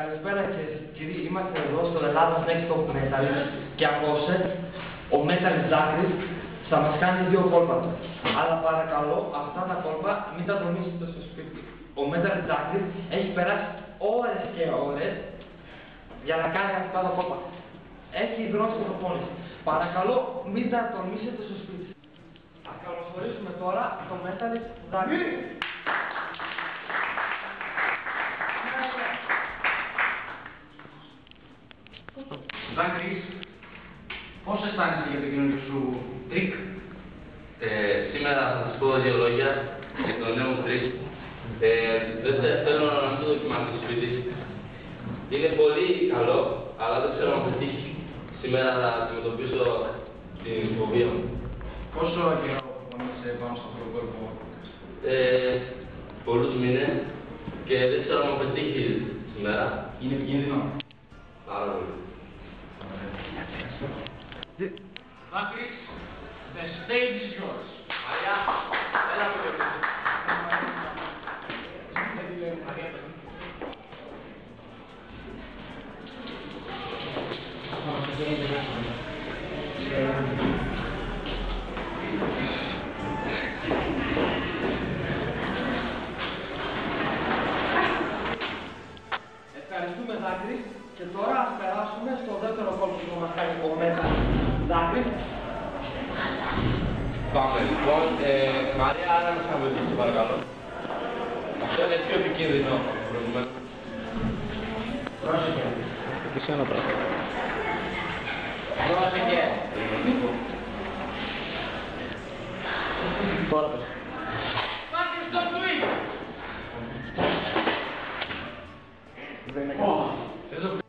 Καλησπέρα κύριοι, είμαστε εδώ στο Ελλάδας Next Top Metal και απόψε ο Metal Zachris θα μας κάνει δύο κόλπα. Αλλά παρακαλώ αυτά τα κόλπα μην τα δομήσετε στο σπίτι. Ο Metal Zachris έχει περάσει ώρες και ώρες για να κάνει αυτά τα κόλπα. Έχει γνώση προπόνηση. Παρακαλώ μην τα τολμήσετε στο σπίτι. Ας καλωσορίσουμε τώρα το Metal Zachris. Ζάκρης, πώς αισθάνεσαι για το καινούργιο σου τρίκ? Σήμερα θα σας πω δύο λόγια για το νέο μου τρίκ. Δεν θέλω να το δοκιμάσω στο σπίτι. Είναι πολύ καλό, αλλά δεν ξέρω αν θα τύχει. Σήμερα θα αντιμετωπίσω την φοβία μου. Πόσο καιρό είσαι πάνω στο αυτό το κόλπο? Πολλούς μήνες και δεν ξέρω αν θα πετύχει σήμερα. Είναι επικίνδυνο? Πάρα πολύ. Ζάκρης, the stage is yours. Μαριά, έλα από εδώ. Ευχαριστούμε Ζάκρη και τώρα ας περάσουμε στο δεύτερο κόλπο που μας κάνει ο Metal Zachris. Πάμε λοιπόν. Μαρία, άρα να σας βοηθήσει παρακαλώ. Αυτό είναι πιο επικίνδυνο προηγουμένως. Πρόσεχε. Και σε ένα πράγμα. Πρόσεχε. Τώρα πες. Ζάκρης, don't do it! Δεν είναι Εδώ